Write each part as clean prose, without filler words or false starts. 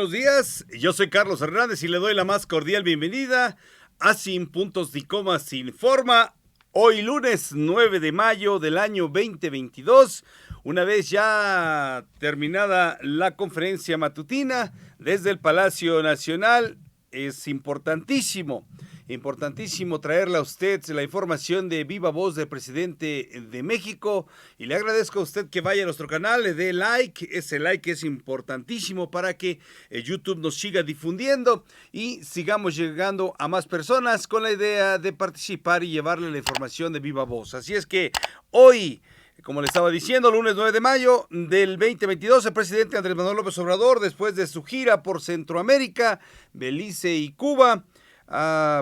buenos días. Yo soy Carlos Hernández y le doy la más cordial bienvenida a Sin Puntos ni Comas Informa. Hoy lunes 9 de mayo del año 2022, una vez ya terminada la conferencia matutina desde el Palacio Nacional, es importantísimo traerle a usted la información de viva voz del presidente de México, y le agradezco a usted que vaya a nuestro canal, le dé like. Ese like es importantísimo para que YouTube nos siga difundiendo y sigamos llegando a más personas con la idea de participar y llevarle la información de viva voz. Así es que hoy, como le estaba diciendo, lunes 9 de mayo del 2022, el presidente Andrés Manuel López Obrador, después de su gira por Centroamérica, Belice y Cuba,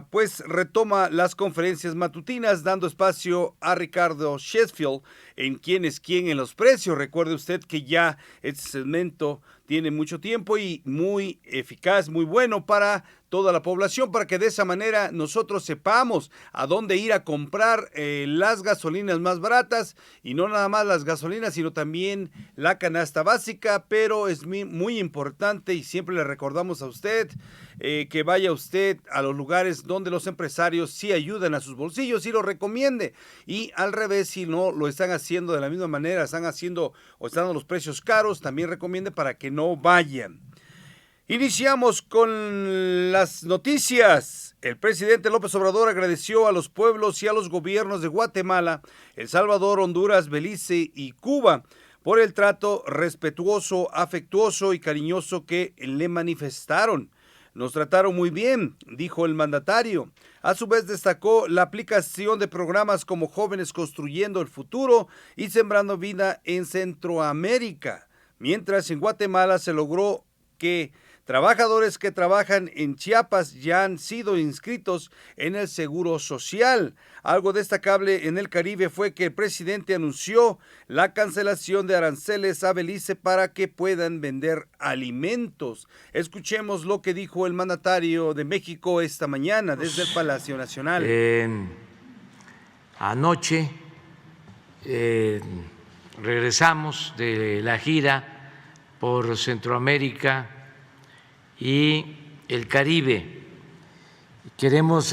pues retoma las conferencias matutinas, dando espacio a Ricardo Sheffield en Quién es quién en los precios. Recuerde usted que ya este segmento tiene mucho tiempo y muy eficaz, muy bueno para toda la población, para que de esa manera nosotros sepamos a dónde ir a comprar las gasolinas más baratas, y no nada más las gasolinas, sino también la canasta básica. Pero es muy importante, y siempre le recordamos a usted que vaya usted a los lugares donde los empresarios sí ayudan a sus bolsillos y lo recomiende, y al revés, si no lo están haciendo de la misma manera, están haciendo o están dando los precios caros, también recomiende para que no vayan. Iniciamos con las noticias. El presidente López Obrador agradeció a los pueblos y a los gobiernos de Guatemala, El Salvador, Honduras, Belice y Cuba por el trato respetuoso, afectuoso y cariñoso que le manifestaron. Nos trataron muy bien, dijo el mandatario. A su vez destacó la aplicación de programas como Jóvenes Construyendo el Futuro y Sembrando Vida en Centroamérica, mientras en Guatemala se logró que trabajadores que trabajan en Chiapas ya han sido inscritos en el Seguro Social. Algo destacable en el Caribe fue que el presidente anunció la cancelación de aranceles a Belice para que puedan vender alimentos. Escuchemos lo que dijo el mandatario de México esta mañana desde el Palacio Nacional. Anoche regresamos de la gira por Centroamérica y el Caribe. Queremos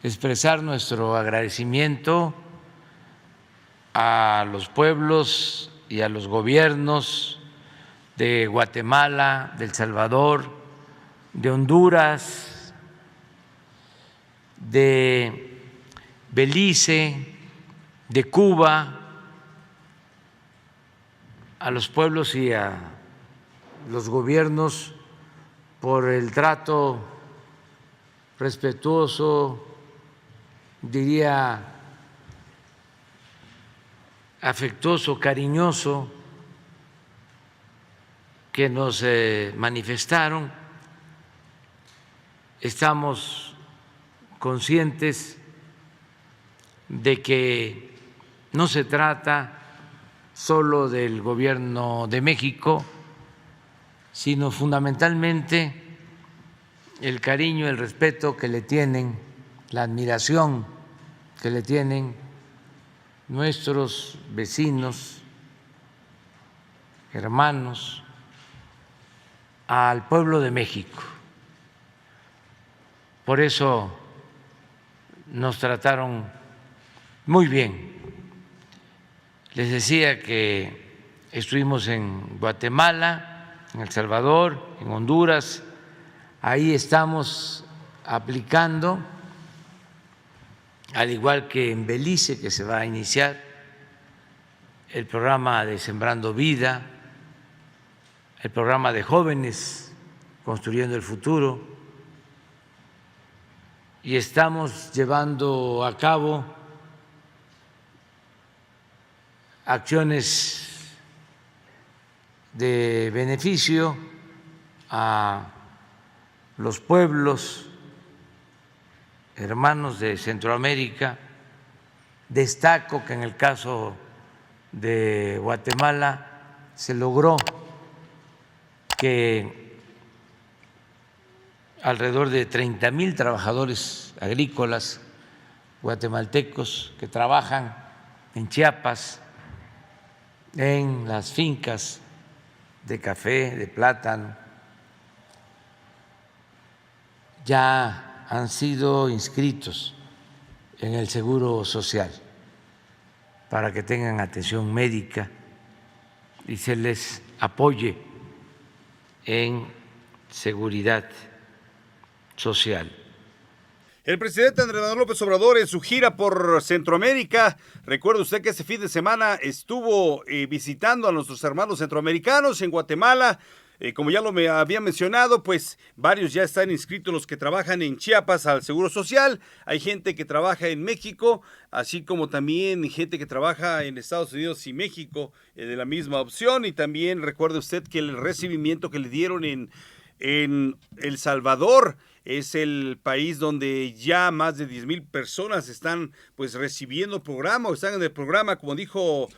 expresar nuestro agradecimiento a los pueblos y a los gobiernos de Guatemala, de El Salvador, de Honduras, de Belice, de Cuba, a los pueblos y a los gobiernos por el trato respetuoso, diría afectuoso, cariñoso, que nos manifestaron. Estamos conscientes de que no se trata solo del gobierno de México, sino fundamentalmente el cariño, el respeto que le tienen, la admiración que le tienen nuestros vecinos, hermanos, al pueblo de México. Por eso nos trataron muy bien. Les decía que estuvimos en Guatemala, en El Salvador, en Honduras. Ahí estamos aplicando, al igual que en Belice, que se va a iniciar, el programa de Sembrando Vida, el programa de Jóvenes Construyendo el Futuro, y estamos llevando a cabo acciones de beneficio a los pueblos hermanos de Centroamérica. Destaco que en el caso de Guatemala se logró que alrededor de 30,000 trabajadores agrícolas guatemaltecos que trabajan en Chiapas, en las fincas de café, de plátano, ya han sido inscritos en el Seguro Social para que tengan atención médica y se les apoye en seguridad social. El presidente Andrés Manuel López Obrador en su gira por Centroamérica, recuerde usted que este fin de semana estuvo visitando a nuestros hermanos centroamericanos en Guatemala. Como ya me había mencionado, pues varios ya están inscritos, los que trabajan en Chiapas al Seguro Social. Hay gente que trabaja en México, así como también gente que trabaja en Estados Unidos y México de la misma opción. Y también recuerde usted que el recibimiento que le dieron en El Salvador es el país donde ya más de 10,000 personas están pues recibiendo programa o están en el programa, como dijo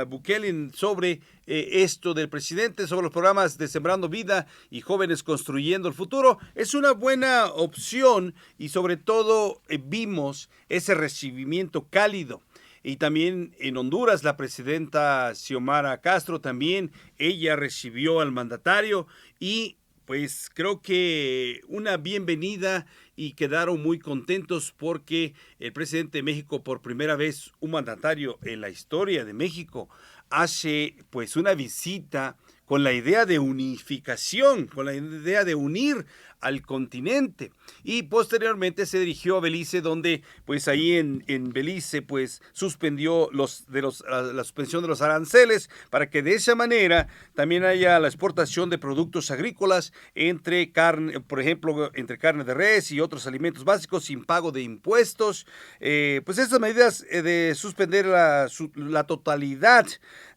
Bukele sobre esto del presidente, sobre los programas de Sembrando Vida y Jóvenes Construyendo el Futuro. Es una buena opción y sobre todo vimos ese recibimiento cálido. Y también en Honduras, la presidenta Xiomara Castro, también ella recibió al mandatario y pues creo que una bienvenida y quedaron muy contentos porque el presidente de México, por primera vez, un mandatario en la historia de México, hace pues una visita con la idea de unificación, con la idea de unir al continente. Y posteriormente se dirigió a Belice, donde pues ahí en Belice pues suspendió la suspensión de los aranceles para que de esa manera también haya la exportación de productos agrícolas entre carne, por ejemplo, entre carne de res y otros alimentos básicos sin pago de impuestos. Pues estas medidas de suspender la totalidad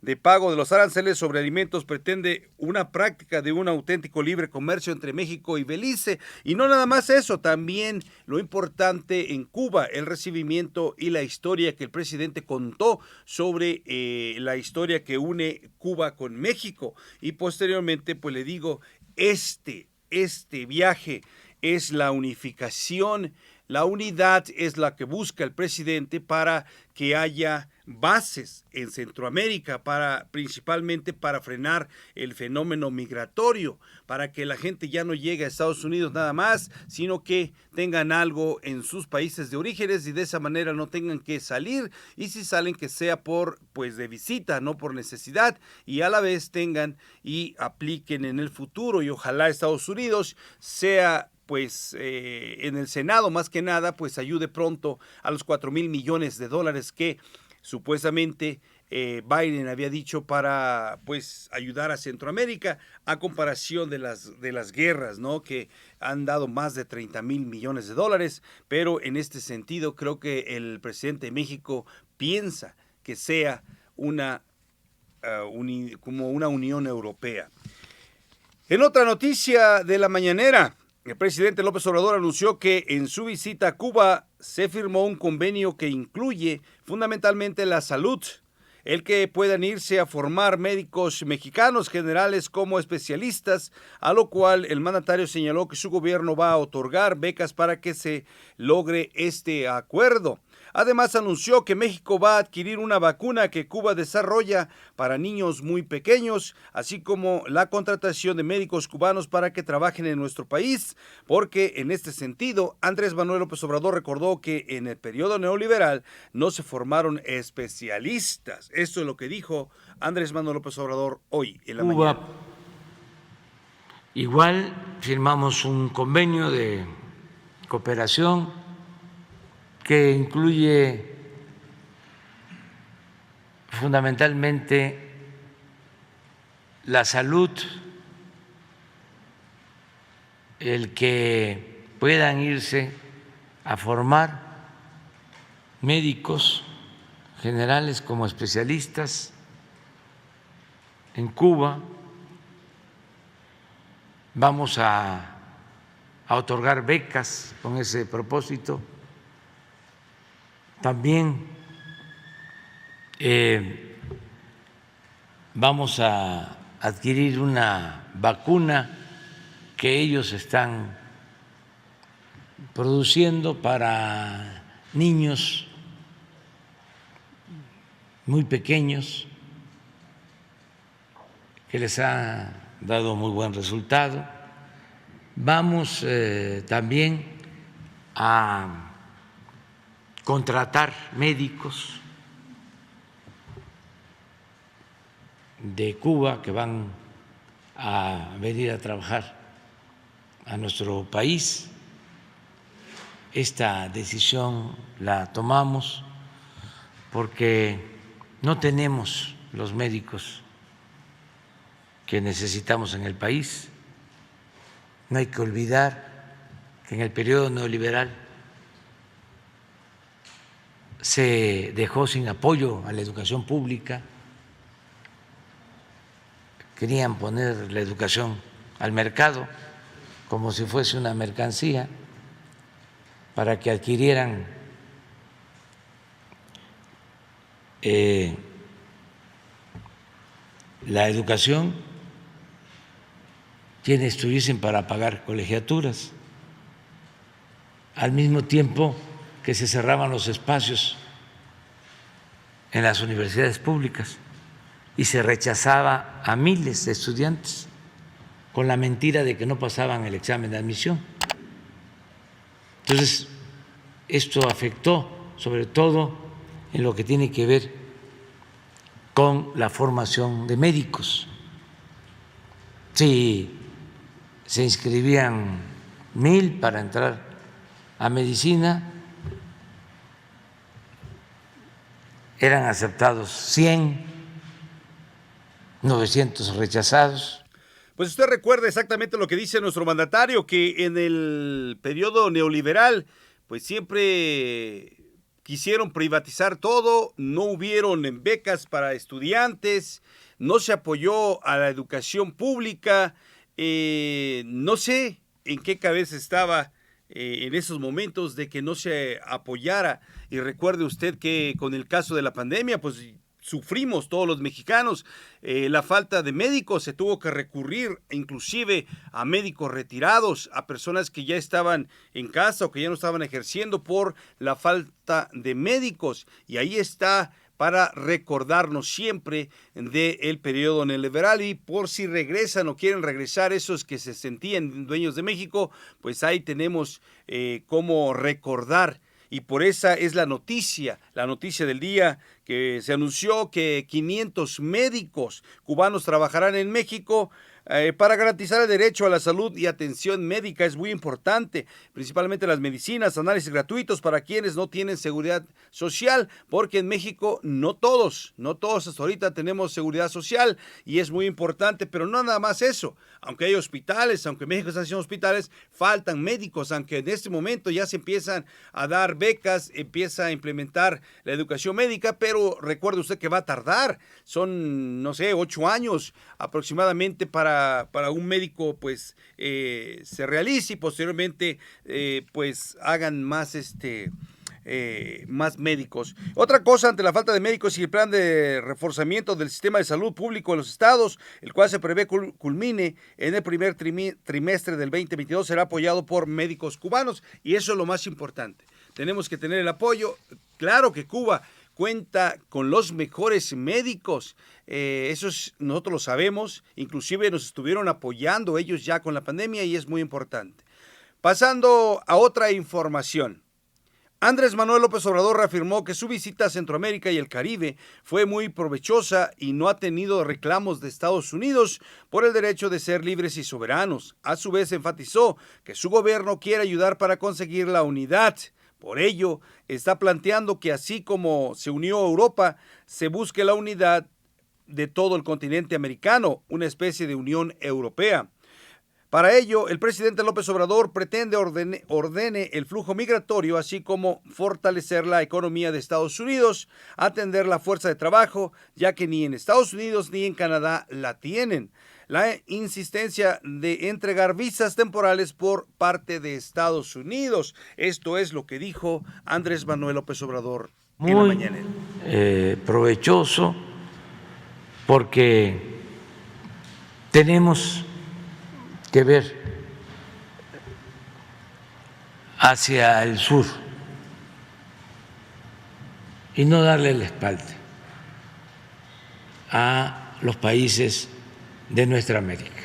de pago de los aranceles sobre alimentos pretende una práctica de un auténtico libre comercio entre México y Belice. Y no nada más eso, también lo importante en Cuba, el recibimiento y la historia que el presidente contó sobre la historia que une Cuba con México. Y posteriormente, pues le digo, este viaje es la unificación, la unidad es la que busca el presidente para que haya bases en Centroamérica, principalmente para frenar el fenómeno migratorio, para que la gente ya no llegue a Estados Unidos nada más, sino que tengan algo en sus países de orígenes y de esa manera no tengan que salir, y si salen que sea de visita, no por necesidad, y a la vez tengan y apliquen en el futuro, y ojalá Estados Unidos sea en el Senado más que nada, pues ayude pronto a los 4,000 millones de dólares que supuestamente Biden había dicho para ayudar a Centroamérica, a comparación de las guerras, ¿no? Que han dado más de 30,000 millones de dólares, pero en este sentido creo que el presidente de México piensa que sea como una Unión Europea. En otra noticia de la mañanera, el presidente López Obrador anunció que en su visita a Cuba se firmó un convenio que incluye fundamentalmente la salud, el que puedan irse a formar médicos mexicanos generales como especialistas, a lo cual el mandatario señaló que su gobierno va a otorgar becas para que se logre este acuerdo. Además, anunció que México va a adquirir una vacuna que Cuba desarrolla para niños muy pequeños, así como la contratación de médicos cubanos para que trabajen en nuestro país, porque en este sentido, Andrés Manuel López Obrador recordó que en el periodo neoliberal no se formaron especialistas. Esto es lo que dijo Andrés Manuel López Obrador hoy en la mañana. Igual firmamos un convenio de cooperación que incluye fundamentalmente la salud, el que puedan irse a formar médicos generales como especialistas en Cuba. Vamos a otorgar becas con ese propósito. También vamos a adquirir una vacuna que ellos están produciendo para niños muy pequeños, que les ha dado muy buen resultado. Vamos también a contratar médicos de Cuba que van a venir a trabajar a nuestro país. Esta decisión la tomamos porque no tenemos los médicos que necesitamos en el país. No hay que olvidar que en el periodo neoliberal se dejó sin apoyo a la educación pública. Querían poner la educación al mercado como si fuese una mercancía para que adquirieran la educación quienes estuviesen para pagar colegiaturas, al mismo tiempo que se cerraban los espacios en las universidades públicas y se rechazaba a miles de estudiantes con la mentira de que no pasaban el examen de admisión. Entonces, esto afectó sobre todo en lo que tiene que ver con la formación de médicos. Si se inscribían 1,000 para entrar a medicina, eran aceptados 100, 900 rechazados. Pues usted recuerda exactamente lo que dice nuestro mandatario, que en el periodo neoliberal, pues siempre quisieron privatizar todo, no hubieron becas para estudiantes, no se apoyó a la educación pública, no sé en qué cabeza estaba en esos momentos de que no se apoyara. Y recuerde usted que con el caso de la pandemia, pues sufrimos todos los mexicanos la falta de médicos, se tuvo que recurrir inclusive a médicos retirados, a personas que ya estaban en casa o que ya no estaban ejerciendo por la falta de médicos. Y ahí está para recordarnos siempre del periodo neoliberal, y por si regresan o quieren regresar esos que se sentían dueños de México, pues ahí tenemos cómo recordar. Y por esa es la noticia del día, que se anunció que 500 médicos cubanos trabajarán en México para garantizar el derecho a la salud y atención médica. Es muy importante, principalmente las medicinas, análisis gratuitos para quienes no tienen seguridad social, porque en México no todos hasta ahorita tenemos seguridad social, y es muy importante. Pero no nada más eso, aunque hay hospitales, aunque México está haciendo hospitales, faltan médicos, aunque en este momento ya se empiezan a dar becas, empieza a implementar la educación médica, pero recuerde usted que va a tardar, son, no sé, 8 años aproximadamente para un médico pues se realice, y posteriormente pues hagan más más médicos. Otra cosa, ante la falta de médicos y el plan de reforzamiento del sistema de salud público en los estados, el cual se prevé culmine en el primer trimestre del 2022, será apoyado por médicos cubanos, y eso es lo más importante. Tenemos que tener el apoyo. Claro que Cuba cuenta con los mejores médicos, nosotros lo sabemos, inclusive nos estuvieron apoyando ellos ya con la pandemia, y es muy importante. Pasando a otra información, Andrés Manuel López Obrador reafirmó que su visita a Centroamérica y el Caribe fue muy provechosa y no ha tenido reclamos de Estados Unidos por el derecho de ser libres y soberanos. A su vez enfatizó que su gobierno quiere ayudar para conseguir la unidad. Por ello, está planteando que así como se unió a Europa, se busque la unidad de todo el continente americano, una especie de Unión Europea. Para ello, el presidente López Obrador pretende ordene el flujo migratorio, así como fortalecer la economía de Estados Unidos, atender la fuerza de trabajo, ya que ni en Estados Unidos ni en Canadá la tienen. La insistencia de entregar visas temporales por parte de Estados Unidos. Esto es lo que dijo Andrés Manuel López Obrador en la mañanera. Provechoso, porque tenemos que ver hacia el sur y no darle la espalda a los países de nuestra América.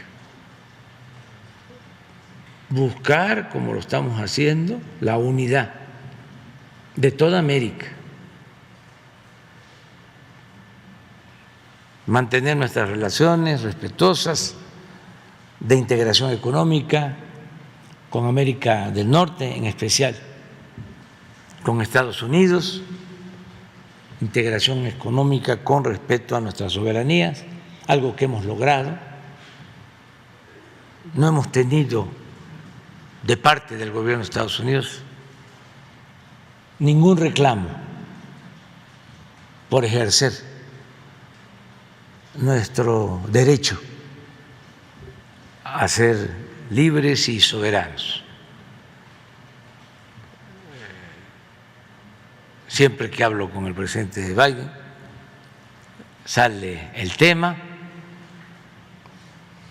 buscar, como lo estamos haciendo, la unidad de toda América, mantener nuestras relaciones respetuosas de integración económica con América del Norte, en especial con Estados Unidos, integración económica con respeto a nuestras soberanías, algo que hemos logrado. No hemos tenido de parte del gobierno de Estados Unidos ningún reclamo por ejercer nuestro derecho a ser libres y soberanos. Siempre que hablo con el presidente Biden, sale el tema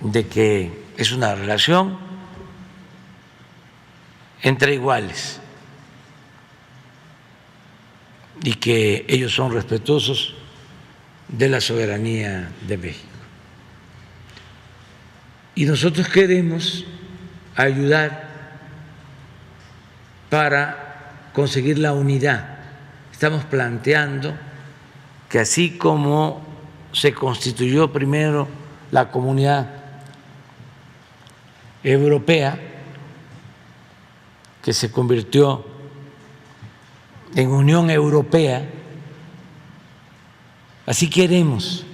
de que es una relación entre iguales y que ellos son respetuosos de la soberanía de México. Y nosotros queremos ayudar para conseguir la unidad. Estamos planteando que así como se constituyó primero la Comunidad Europea, que se convirtió en Unión Europea, así queremos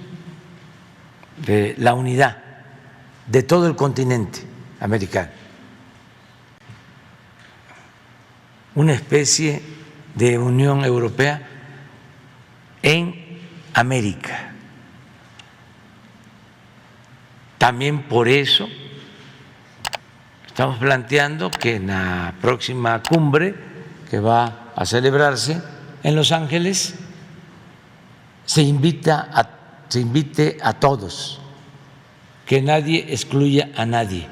la unidad de todo el continente americano, una especie de Unión Europea en América. También por eso estamos planteando que en la próxima cumbre que va a celebrarse en Los Ángeles se invite a todos, que nadie excluya a nadie,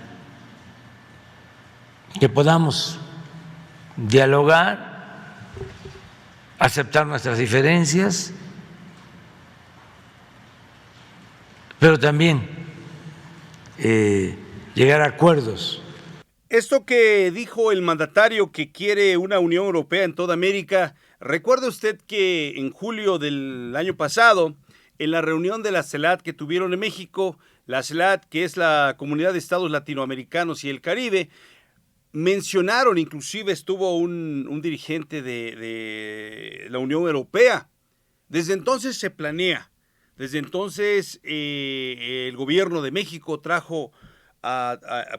que podamos dialogar, aceptar nuestras diferencias, pero también llegar a acuerdos. Esto que dijo el mandatario, que quiere una Unión Europea en toda América, recuerda usted que en julio del año pasado, en la reunión de la CELAC que tuvieron en México, la CELAC, que es la Comunidad de Estados Latinoamericanos y el Caribe, mencionaron, inclusive estuvo un dirigente de la Unión Europea. Desde entonces se planea, desde entonces el gobierno de México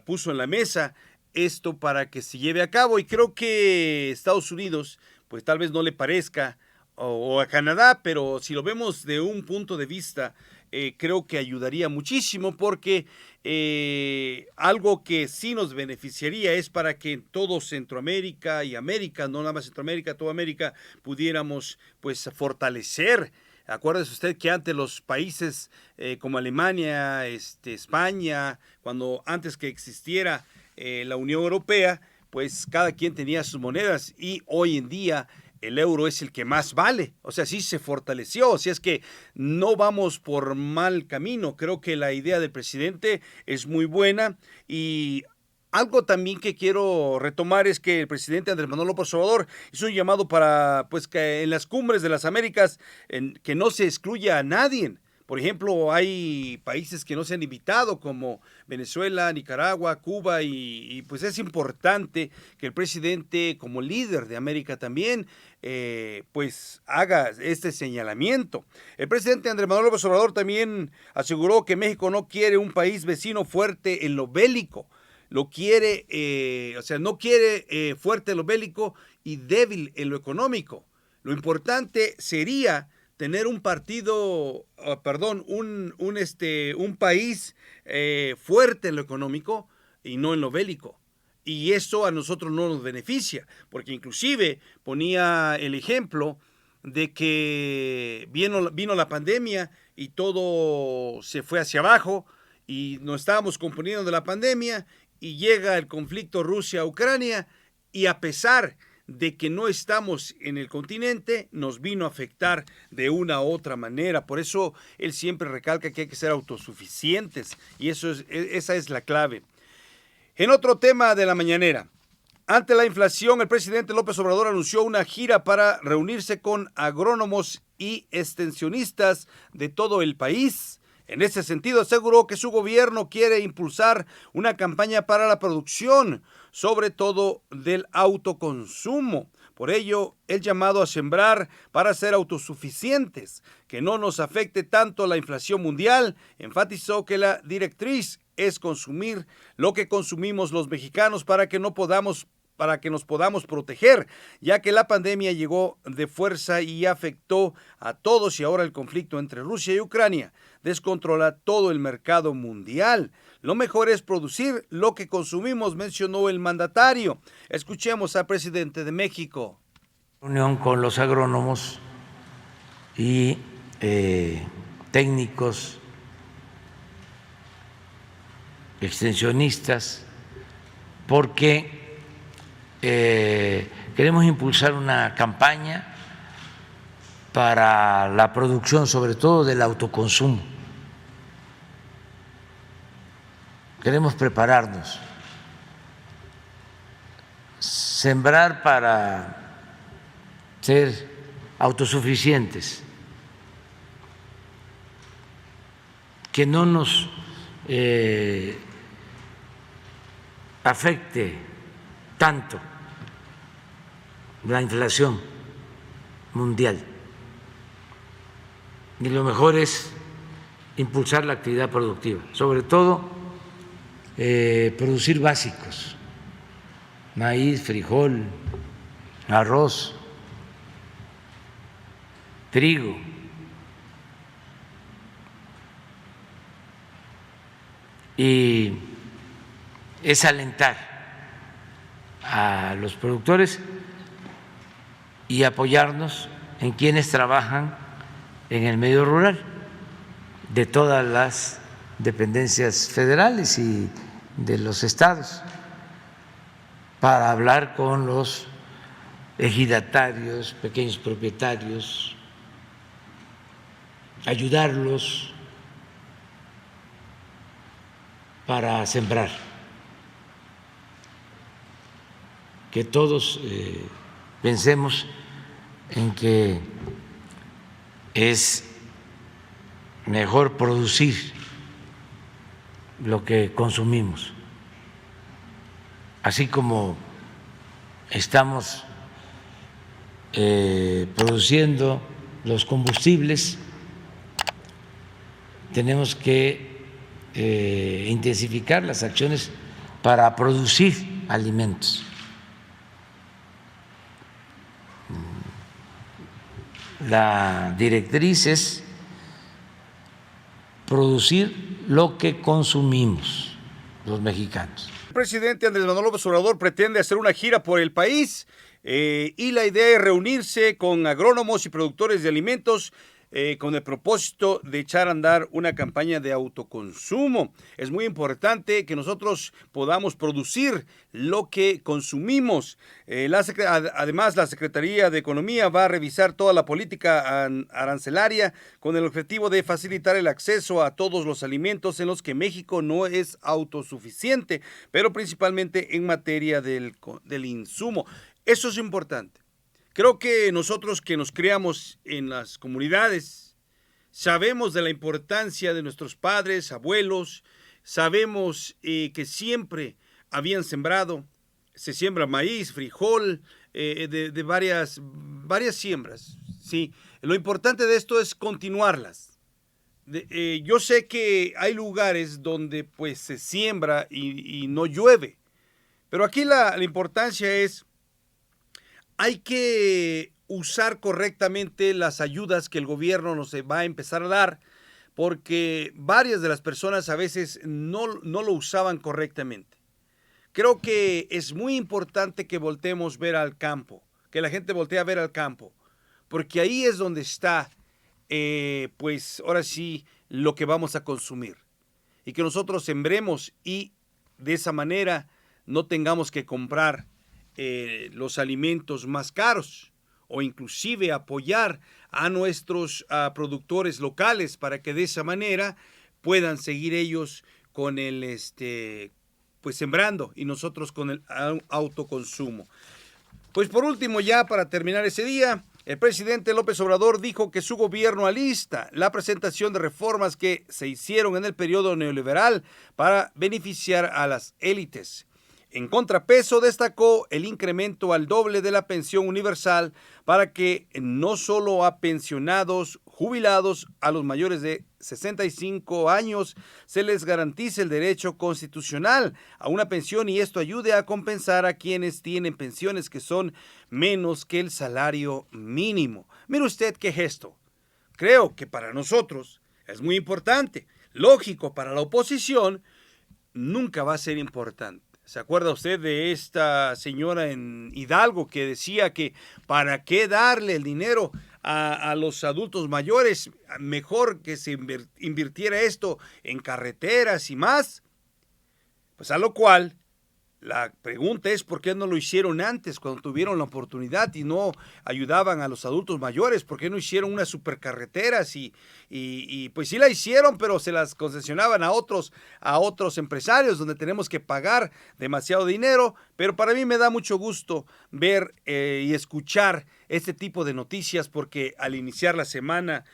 puso en la mesa esto para que se lleve a cabo, y creo que Estados Unidos, pues tal vez no le parezca, o a Canadá, pero si lo vemos de un punto de vista, creo que ayudaría muchísimo, porque algo que sí nos beneficiaría es para que en todo Centroamérica y América, no nada más Centroamérica, toda América, pudiéramos pues fortalecer. Acuérdese usted que antes los países como Alemania, España, antes que existiera la Unión Europea, pues cada quien tenía sus monedas, y hoy en día el euro es el que más vale. O sea, sí se fortaleció. O sea, es que no vamos por mal camino. Creo que la idea del presidente es muy buena, y algo también que quiero retomar es que el presidente Andrés Manuel López Obrador hizo un llamado para pues que en las cumbres de las Américas que no se excluya a nadie. Por ejemplo, hay países que no se han invitado, como Venezuela, Nicaragua, Cuba, y pues es importante que el presidente, como líder de América también, pues haga este señalamiento. El presidente Andrés Manuel López Obrador también aseguró que México no quiere un país vecino fuerte en lo bélico. No quiere fuerte en lo bélico y débil en lo económico. Lo importante sería tener un país fuerte en lo económico y no en lo bélico. Y eso a nosotros no nos beneficia, porque inclusive ponía el ejemplo de que vino la pandemia y todo se fue hacia abajo, y nos estábamos componiendo de la pandemia, y llega el conflicto Rusia-Ucrania, y a pesar de que no estamos en el continente, nos vino a afectar de una u otra manera. Por eso él siempre recalca que hay que ser autosuficientes, y esa es la clave. En otro tema de la mañanera, ante la inflación, el presidente López Obrador anunció una gira para reunirse con agrónomos y extensionistas de todo el país. En ese sentido, aseguró que su gobierno quiere impulsar una campaña para la producción, sobre todo del autoconsumo. Por ello, el llamado a sembrar para ser autosuficientes, que no nos afecte tanto la inflación mundial. Enfatizó que la directriz es consumir lo que consumimos los mexicanos para que nos podamos proteger, ya que la pandemia llegó de fuerza y afectó a todos, y ahora el conflicto entre Rusia y Ucrania descontrola todo el mercado mundial. Lo mejor es producir lo que consumimos, mencionó el mandatario. Escuchemos al presidente de México. Reunión con los agrónomos y técnicos, extensionistas, porque queremos impulsar una campaña para la producción, sobre todo del autoconsumo. Queremos prepararnos, sembrar para ser autosuficientes, que no nos afecte tanto la inflación mundial. Y lo mejor es impulsar la actividad productiva, sobre todo producir básicos, maíz, frijol, arroz, trigo. Y es alentar a los productores y apoyarnos en quienes trabajan en el medio rural de todas las dependencias federales y de los estados, para hablar con los ejidatarios, pequeños propietarios, ayudarlos para sembrar, que todos pensemos en que es mejor producir lo que consumimos, así como estamos produciendo los combustibles, tenemos que intensificar las acciones para producir alimentos. La directriz es producir lo que consumimos los mexicanos. El presidente Andrés Manuel López Obrador pretende hacer una gira por el país y la idea es reunirse con agrónomos y productores de alimentos con el propósito de echar a andar una campaña de autoconsumo. Es muy importante que nosotros podamos producir lo que consumimos. Además, la Secretaría de Economía va a revisar toda la política arancelaria con el objetivo de facilitar el acceso a todos los alimentos en los que México no es autosuficiente, pero principalmente en materia del insumo. Eso es importante. Creo que nosotros que nos criamos en las comunidades sabemos de la importancia de nuestros padres, abuelos, sabemos que siempre habían sembrado, se siembra maíz, frijol, de varias siembras. ¿Sí? Lo importante de esto es continuarlas. Yo sé que hay lugares donde pues se siembra y no llueve, pero aquí la importancia es: hay que usar correctamente las ayudas que el gobierno nos va a empezar a dar, porque varias de las personas a veces no lo usaban correctamente. Creo que es muy importante que volteemos a ver al campo, que la gente voltee a ver al campo, porque ahí es donde está, pues ahora sí, lo que vamos a consumir. Y que nosotros sembremos y de esa manera no tengamos que comprar los alimentos más caros, o inclusive apoyar a nuestros productores locales para que de esa manera puedan seguir ellos con pues sembrando y nosotros con el autoconsumo. Pues por último, ya para terminar ese día, el presidente López Obrador dijo que su gobierno alista la presentación de reformas que se hicieron en el periodo neoliberal para beneficiar a las élites. En contrapeso, destacó el incremento al doble de la pensión universal para que no solo a pensionados, jubilados, a los mayores de 65 años se les garantice el derecho constitucional a una pensión y esto ayude a compensar a quienes tienen pensiones que son menos que el salario mínimo. Mire usted qué gesto. Creo que para nosotros es muy importante. Lógico, para la oposición nunca va a ser importante. ¿Se acuerda usted de esta señora en Hidalgo que decía que para qué darle el dinero a los adultos mayores? Mejor que se invirtiera esto en carreteras y más. Pues a lo cual la pregunta es ¿por qué no lo hicieron antes cuando tuvieron la oportunidad y no ayudaban a los adultos mayores? ¿Por qué no hicieron unas supercarreteras? Y pues sí la hicieron, pero se las concesionaban a otros empresarios donde tenemos que pagar demasiado dinero. Pero para mí me da mucho gusto ver y escuchar este tipo de noticias porque al iniciar la semana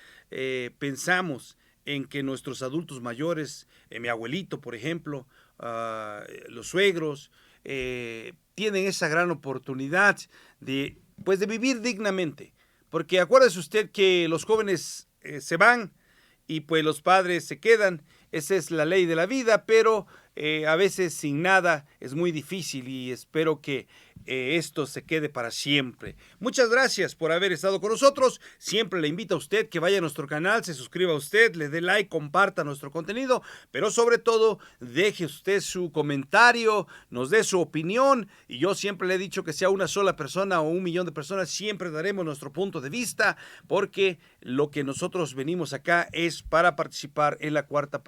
pensamos en que nuestros adultos mayores, mi abuelito por ejemplo, los suegros, tienen esa gran oportunidad de vivir dignamente. Porque acuérdese usted que los jóvenes se van y pues los padres se quedan. Esa es la ley de la vida, pero a veces sin nada es muy difícil y espero que esto se quede para siempre. Muchas gracias por haber estado con nosotros. Siempre le invito a usted que vaya a nuestro canal, se suscriba a usted, le dé like, comparta nuestro contenido, pero sobre todo deje usted su comentario, nos dé su opinión y yo siempre le he dicho que sea una sola persona o 1 millón de personas, siempre daremos nuestro punto de vista porque lo que nosotros venimos acá es para participar en la cuarta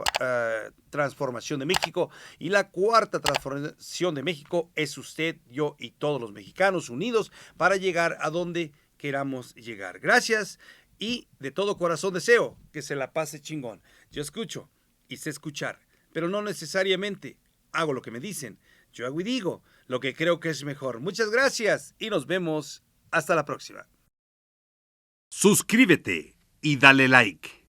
transformación de México y la cuarta transformación de México es usted, yo y todos los mexicanos unidos para llegar a donde queramos llegar. Gracias y de todo corazón deseo que se la pase chingón. Yo escucho y sé escuchar, pero no necesariamente hago lo que me dicen. Yo hago y digo lo que creo que es mejor. Muchas gracias y nos vemos hasta la próxima. Suscríbete y dale like.